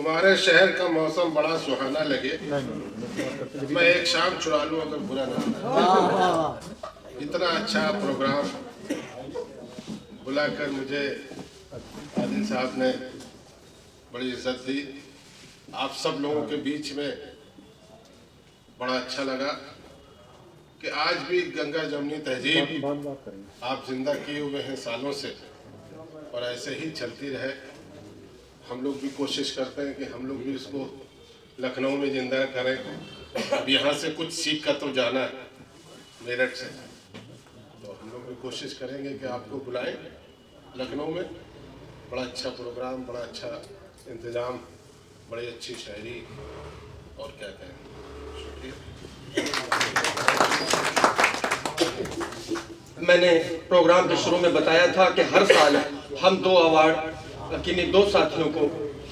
तुम्हारे शहर का मौसम बड़ा सुहाना लगे, मैं एक शाम चुरा लूं अगर बुरा ना लगे। इतना अच्छा प्रोग्राम बुलाकर मुझे आदिल साहब ने बड़ी इज्जत दी। आप सब लोगों के बीच में बड़ा अच्छा लगा कि आज भी गंगा जमुनी तहजीब आप जिंदा किए हुए हैं सालों से, और ऐसे ही चलती रहे। हम लोग भी कोशिश करते हैं कि हम लोग भी इसको लखनऊ में जिंदा करें। अब यहाँ से कुछ सीख कर तो जाना है मेरठ से, तो हम लोग भी कोशिश करेंगे कि आपको बुलाएं लखनऊ में। बड़ा अच्छा प्रोग्राम, बड़ा अच्छा इंतज़ाम, बड़ी अच्छी शायरी, और क्या कहें। मैंने प्रोग्राम के शुरू में बताया था कि हर साल हम 2 अवार्ड किन्हीं 2 साथियों को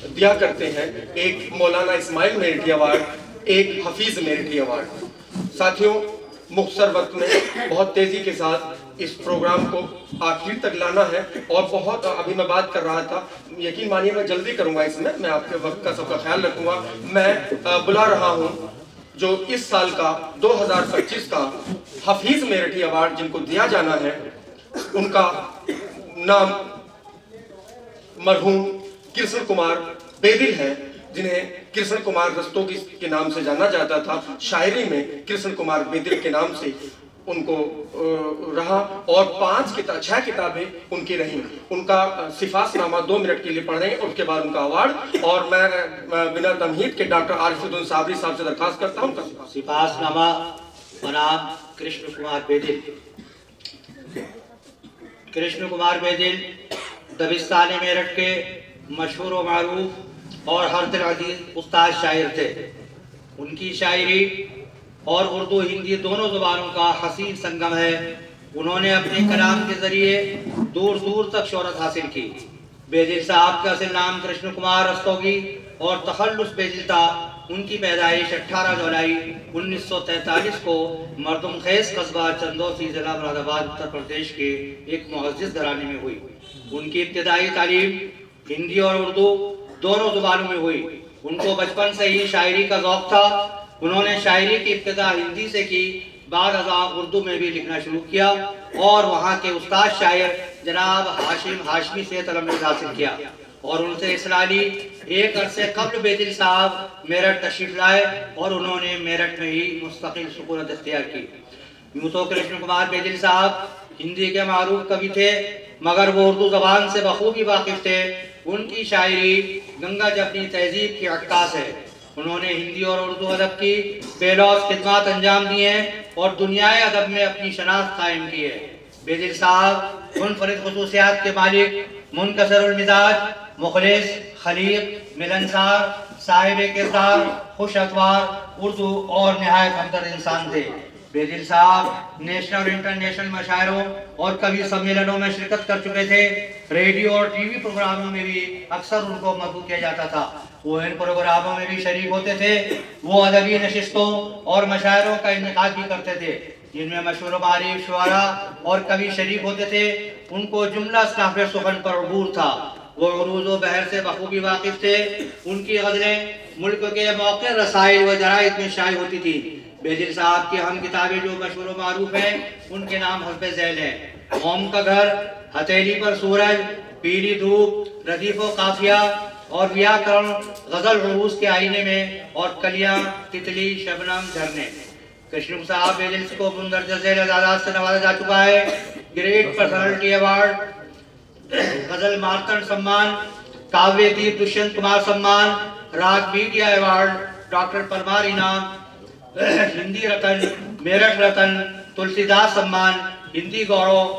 दिया करते हैं, एक मौलाना इस्माइल मेरठी अवार्ड, एक हफीज़ मेरठी अवार्ड। साथियों, मुख्तसर वक्त में बहुत तेज़ी के साथ इस प्रोग्राम को आखिर तक लाना है, और बहुत अभी मैं बात कर रहा था, यकीन मानिए मैं जल्दी करूँगा इसमें, मैं आपके वक्त का सबका ख्याल रखूँगा। मैं बुला रहा हूँ जो इस साल का 2025 का हफीज मेरठी अवार्ड जिनको दिया जाना है, उनका नाम मरहूम कृष्ण कुमार बेदिल है, जिन्हें कृष्ण कुमार रस्तोगी के नाम से जाना जाता था। शायरी में कृष्ण कुमार बेदिल के नाम से उनको रहा, और 6 किताबें उनकी रहीं। उनका सिफासनामा 2 मिनट के लिए पढ़ रहे हैं, उसके बाद उनका अवार्ड। और मैं बिना तमहीद के डॉक्टर आरिफुद्दीन साबरी साहब से दरखास्त करता हूँ। सिफासनामा बनाम कृष्ण कुमार बेदिल। कृष्ण कुमार बेदिल दबिस्तान मेरठ के मशहूर व मारूफ और हर दिल अजीज उस्ताद शायर थे। उनकी शायरी और उर्दू हिंदी दोनों ज़ुबानों का हसीन संगम है। उन्होंने अपने कलाम के ज़रिए दूर दूर तक शोहरत हासिल की। बेदिल साहब का असल नाम कृष्ण कुमार रस्तोगी और तखल्लुस बेदिल था। उनकी पैदाइश 18 जुलाई 1943 को मरदुम खेस कस्बा चंदौसी जिला मुरादाबाद उत्तर प्रदेश के एक मुअज़्ज़िज़ घराने में हुई। उनकी इब्तिदाई तालीम हिंदी और उर्दू दोनों ज़ुबानों में हुई। उनको बचपन से ही शायरी का ज़ौक़ था। उन्होंने शायरी की इब्तिदा हिंदी से की, बाद अज़ा उर्दू में भी लिखना शुरू किया, और वहाँ के उस्ताद शायर जनाब हाशिम हाशमी से तलम्मुज़ हासिल किया, और उनसे इसलाह ली। एक अरसे कब्ल बेदिल साहब मेरठ तशरीफ लाए, और उन्होंने मेरठ में ही मुस्तकिल सुकूनत इख्तियार की। यूँ तो कृष्ण कुमार बेदिल साहब हिंदी के मारूफ कवि थे, मगर वो उर्दू ज़बान से बखूबी वाकिफ़ थे। उनकी शायरी गंगा जमुनी तहजीब की अक्कास है। उन्होंने हिंदी और उर्दू अदब की बेलौस खिदमत अंजाम दी हैं और दुनियाए अदब में अपनी शनाख्त कायम की है। बेदिल साहब मुनफरिद खुसूसियात के मालिक, मुनकसरुल मिजाज, मुखलिस, खलीक, मिलनसार, साहिब किरदार, खुश अतवार, उर्दू और निहायत हमदर्द इंसान थे। बेदिल साहब नेशनल और इंटरनेशनल मशायरों और कवि सम्मेलनों में शिरकत कर चुके थे। रेडियो और टीवी प्रोग्रामों में भी अक्सर उनको मदऊ किया जाता था। वो इन प्रोग्रामों में भी शरीक होते थे। वो अदबी नशिस्तों और मशायरों का इनेकाद भी करते थे, जिनमें मशहूर मारिफ शुआरा और कवि शरीक होते थे। उनको जुमला साफ़े सुखन पर अबूर था। वो उरूज व बहर से बखूबी वाकिफ थे। उनकी गज़लें मुल्क के मौक़े रसाइल व जराइद में शाये होती थी। बेदिल साहब की अहम किताबें जो मशहूर व मारूफ हैं, उनके नाम हस्बे ज़ैल हैं। कौम का घर, हथेली पर सूरज, पीली धूप, रदीफ व काफिया और व्याकरण, गजल रूस के आईने में, और कलियां, तितली, शबनम, झरने। कृष्ण साहब बेदिल को बुंदरजा ज़ैल एजाज़ात से नवाजा जा चुका है। ग्रेट पर्सनालिटी अवार्ड, गजल मार्तंड सम्मान, काव्य दीप दुष्यंत कुमार सम्मान, राग मीडिया अवार्ड, डॉक्टर परमार इनाम, हिंदी रतन, मेरठ रतन, तुलसीदास सम्मान, हिंदी गौरव,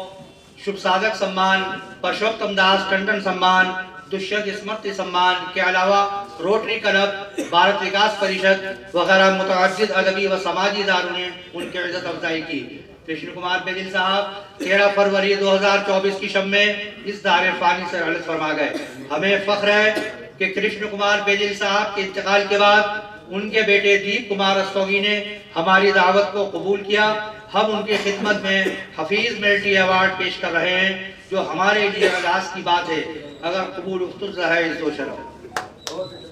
शुभ साधक सम्मान, परशोत्तम दास टंडन सम्मान, दुष्यंत स्मृति सम्मान के अलावा रोटरी क्लब, भारत विकास परिषद वगैरह मुतअद्दिद अदबी व समाजी इदारों ने उनकी इज्जत अफजाई की। कृष्ण कुमार बेदिल साहब 13 फरवरी 2024 की शब में इस दारे फानी से रहलत फरमा गए। हमें फख्र है कि कृष्ण कुमार बेदिल साहब के इंतकाल के बाद उनके बेटे दीप कुमार रस्तोगी ने हमारी दावत को कबूल किया। हम उनकी खिदमत में हफीज मेरठी अवार्ड पेश कर रहे हैं, जो हमारे लिए एजाज़ की बात है। अगर कबूल उख्तुर है तो शर्फ।